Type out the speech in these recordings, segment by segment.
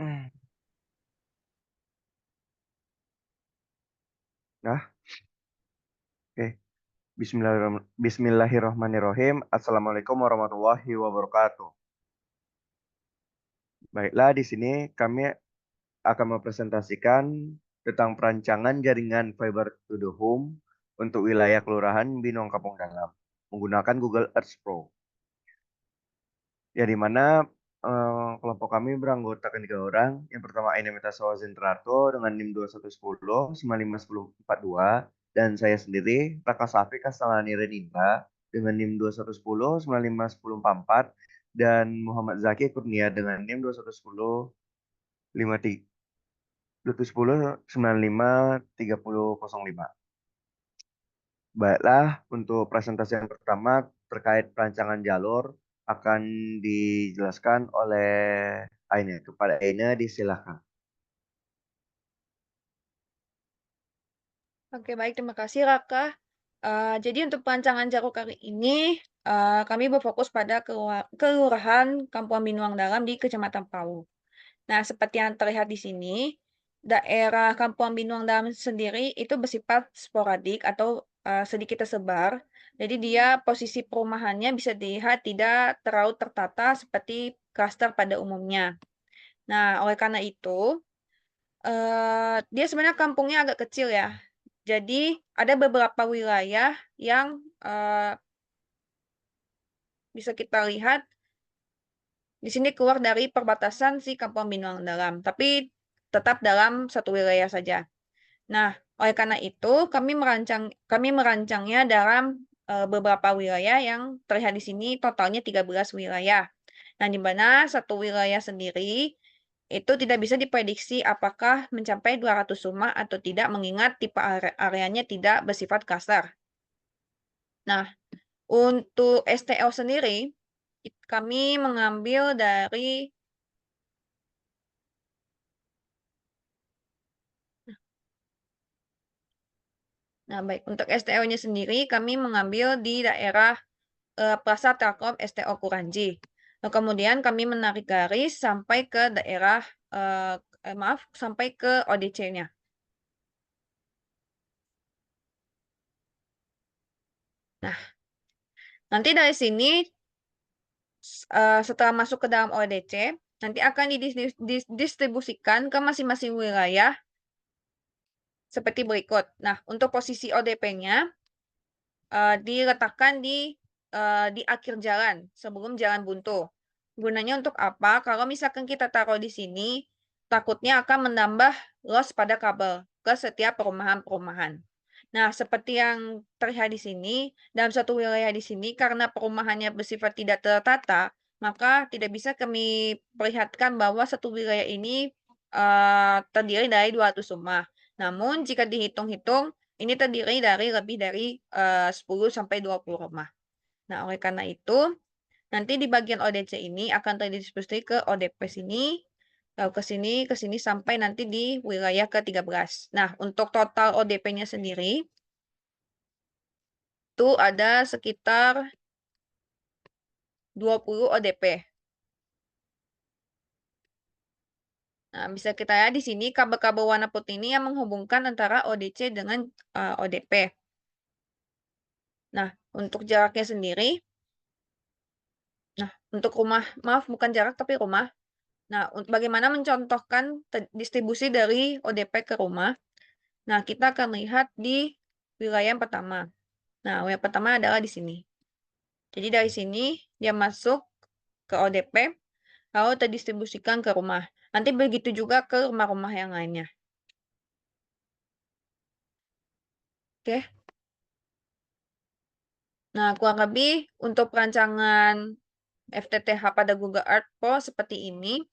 Nah, oke. Bismillahirrahmanirrahim. Assalamualaikum warahmatullahi wabarakatuh. Baiklah, di sini kami akan mempresentasikan tentang perancangan jaringan fiber to the home untuk wilayah Kelurahan Binong Kampung Dalam menggunakan Google Earth Pro. Ya, di mana kelompok kami beranggotakan 3 orang. Yang pertama Aina Metasawa Zentrato dengan NIM 2110 95142 dan saya sendiri Raka Safi Kastalani Renimba dengan NIM 2110 95144 dan Muhammad Zaki Kurnia dengan NIM 2110 53 2110 953005. Baiklah, untuk presentasi yang pertama terkait perancangan jalur akan dijelaskan oleh Aina. Kepada Aina, disilakan. Oke, baik. Terima kasih, Raka. Jadi untuk perancangan jalur kali ini, kami berfokus pada Kelurahan Kampung Binuang Dalam di Kecamatan Palu. Nah, seperti yang terlihat di sini, daerah Kampung Binuang Dalam sendiri itu bersifat sporadik atau sedikit tersebar. Jadi dia posisi perumahannya bisa dilihat tidak terlalu tertata seperti klaster pada umumnya. Nah, oleh karena itu, dia sebenarnya kampungnya agak kecil ya. Jadi ada beberapa wilayah yang bisa kita lihat di sini keluar dari perbatasan si Kampung Binuang Dalam, tapi tetap dalam satu wilayah saja. Nah, oleh karena itu kami merancangnya dalam beberapa wilayah yang terlihat di sini, totalnya 13 wilayah. Nah, di mana satu wilayah sendiri itu tidak bisa diprediksi apakah mencapai 200 rumah atau tidak, mengingat tipe areanya tidak bersifat kasar. Nah, untuk STL sendiri, kami mengambil dari Nah, baik. Untuk STO-nya sendiri, kami mengambil di daerah Plaza Telkom STO Kuranji. Kemudian kami menarik garis sampai ke daerah, sampai ke ODC-nya. Nah, nanti dari sini, setelah masuk ke dalam ODC, nanti akan didistribusikan ke masing-masing wilayah seperti berikut. Nah, untuk posisi ODP-nya, diletakkan di akhir jalan sebelum jalan buntu. Gunanya untuk apa? Kalau misalkan kita taruh di sini, takutnya akan menambah loss pada kabel ke setiap perumahan-perumahan. Nah, seperti yang terlihat di sini, dalam satu wilayah di sini karena perumahannya bersifat tidak tertata, maka tidak bisa kami perlihatkan bahwa satu wilayah ini terdiri dari 200 rumah. Namun jika dihitung-hitung, ini terdiri dari lebih dari 10 sampai 20 rumah. Nah, oleh karena itu, nanti di bagian ODC ini akan terdistribusi ke ODP sini, lalu ke sini sampai nanti di wilayah ke-13. Nah, untuk total ODP-nya sendiri, itu ada sekitar 20 ODP. Nah, bisa kita lihat di sini kabel-kabel warna putih ini yang menghubungkan antara ODC dengan ODP. Nah, untuk jaraknya sendiri, untuk rumah, maaf bukan jarak tapi rumah. Nah, bagaimana mencontohkan distribusi dari ODP ke rumah? Nah, kita akan lihat di wilayah yang pertama. Nah, wilayah pertama adalah di sini. Jadi dari sini dia masuk ke ODP, lalu terdistribusikan ke rumah. Nanti begitu juga ke rumah-rumah yang lainnya. Oke. Nah, kurang lebih untuk perancangan FTTH pada Google Earth Pro seperti ini.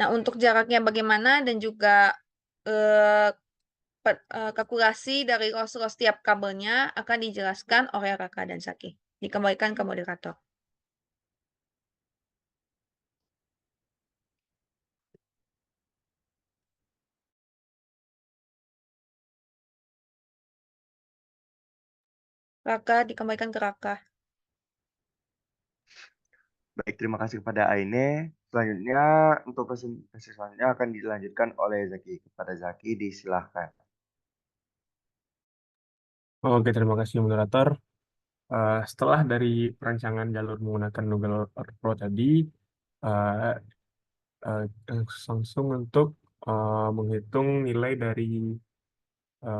Nah, untuk jaraknya bagaimana dan juga eh, kalkulasi dari loss tiap kabelnya akan dijelaskan oleh Raka dan Saki. Dikembalikan ke moderator. Raka, dikembalikan ke Raka. Baik, terima kasih kepada Aine. Selanjutnya untuk presentasi selanjutnya akan dilanjutkan oleh Zaki. Kepada Zaki disilahkan. Oke, terima kasih moderator. Setelah dari perancangan jalur menggunakan Google Earth Pro tadi, eh, eh, langsung untuk menghitung nilai dari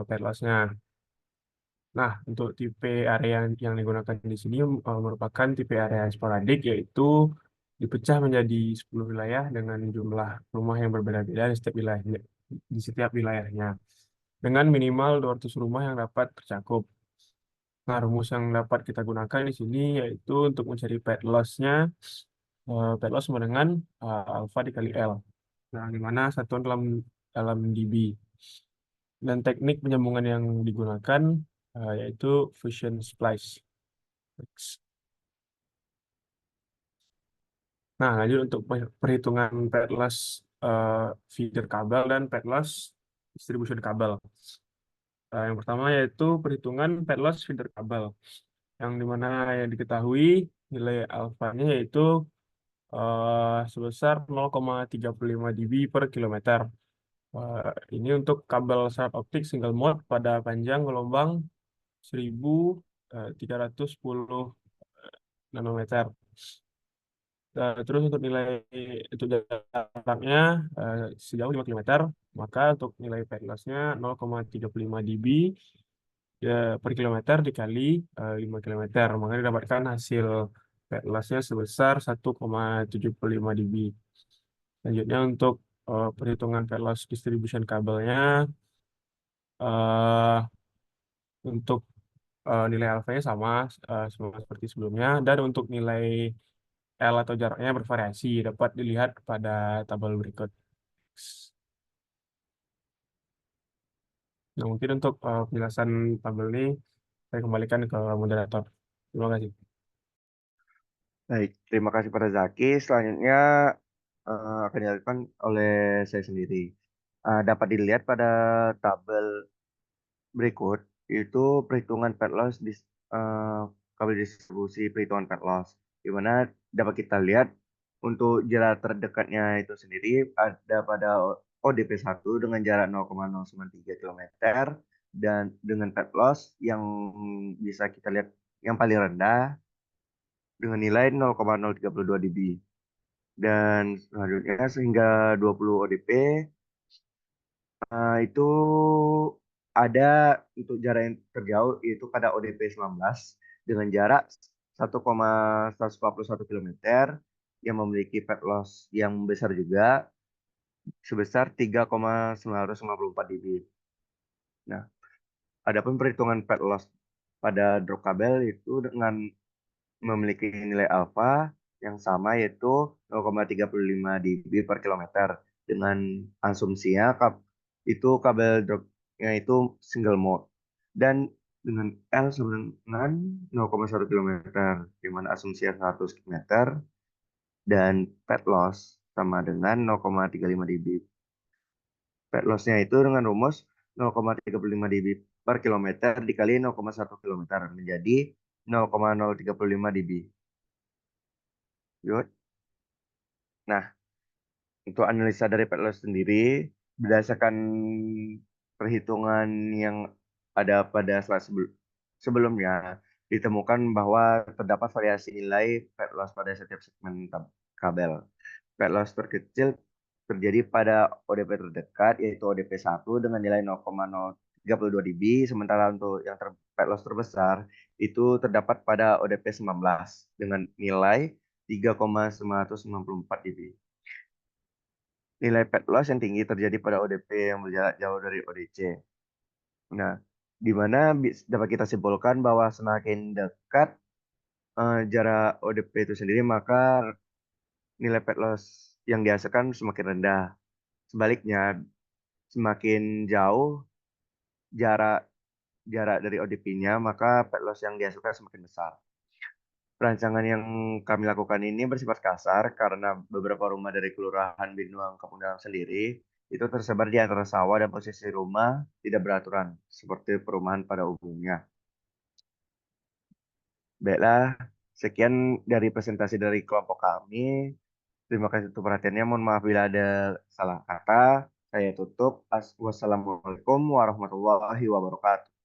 pad loss-nya. Nah, untuk tipe area yang digunakan di sini merupakan tipe area sporadik, yaitu dipecah menjadi 10 wilayah dengan jumlah rumah yang berbeda-beda di setiap wilayahnya, dengan minimal 200 rumah yang dapat tercakup. Nah, rumus yang dapat kita gunakan di sini yaitu untuk mencari pad loss-nya, pad loss sama dengan alpha dikali L, nah, di mana satuan dalam dB. Dan teknik penyambungan yang digunakan yaitu fusion splice. Nah, lanjut untuk perhitungan pad loss feeder kabel dan pad loss distribution kabel. Yang pertama yaitu perhitungan pad loss feeder kabel, yang dimana yang diketahui nilai alfanya yaitu sebesar 0,35 dB per kilometer. Ini untuk kabel serat optik single mode pada panjang gelombang 1310 nanometer. Terus untuk jaraknya sejauh 5 kilometer, maka untuk nilai pad loss-nya 0,35 dB ya, per kilometer dikali 5 kilometer, maka didapatkan hasil pad loss-nya sebesar 1,75 dB. Selanjutnya untuk perhitungan pad loss distribution kabelnya, eh, untuk nilai alfanya sama seperti sebelumnya, dan untuk nilai L atau jaraknya bervariasi, dapat dilihat pada tabel berikut. Nah, mungkin untuk penjelasan tabel ini saya kembalikan ke moderator. Terima kasih. Baik, terima kasih pada Zaki. Selanjutnya akan dilakukan oleh saya sendiri. Dapat dilihat pada tabel berikut itu perhitungan pad loss eh, kabel distribusi perhitungan pad loss, di mana dapat kita lihat untuk jarak terdekatnya itu sendiri ada pada ODP 1 dengan jarak 0,093 km dan dengan pad loss yang bisa kita lihat yang paling rendah dengan nilai 0,032 dB. Dan selanjutnya sehingga 20 ODP itu ada untuk jarak yang terjauh yaitu pada ODP 19 dengan jarak 1,141 km yang memiliki pad loss yang besar juga sebesar 3,954 dB. Nah, adapun perhitungan pad loss pada drop kabel itu dengan memiliki nilai alfa yang sama yaitu 0,35 dB per kilometer dengan asumsinya itu kabel dropnya itu single mode dan dengan L sama dengan 0,1 kilometer di mana asumsinya 100 meter dan pad loss sama dengan 0,35 dB. Pad loss-nya itu dengan rumus 0,35 dB per kilometer dikali 0,1 kilometer menjadi 0,035 dB. Yuk. Nah, untuk analisa dari pad loss sendiri, berdasarkan perhitungan yang ada pada slide sebelumnya, ditemukan bahwa terdapat variasi nilai pad loss pada setiap segmen kabel. Pad loss terkecil terjadi pada ODP terdekat, yaitu ODP 1 dengan nilai 0,032 dB, sementara untuk yang pad loss terbesar itu terdapat pada ODP 19 dengan nilai 3,994 dB. Nilai pad loss yang tinggi terjadi pada ODP yang berjarak jauh dari ODC. Nah, di mana dapat kita simpulkan bahwa semakin dekat jarak ODP itu sendiri, maka nilai pad loss yang dihasilkan semakin rendah. Sebaliknya, semakin jauh jarak jarak dari ODP-nya, maka pad loss yang dihasilkan semakin besar. Perancangan yang kami lakukan ini bersifat kasar karena beberapa rumah dari Kelurahan Binuang Kampung sendiri itu tersebar di antara sawah dan posisi rumah tidak beraturan seperti perumahan pada umumnya. Baiklah, sekian dari presentasi dari kelompok kami. Terima kasih untuk perhatiannya. Mohon maaf bila ada salah kata. Saya tutup. Wassalamualaikum warahmatullahi wabarakatuh.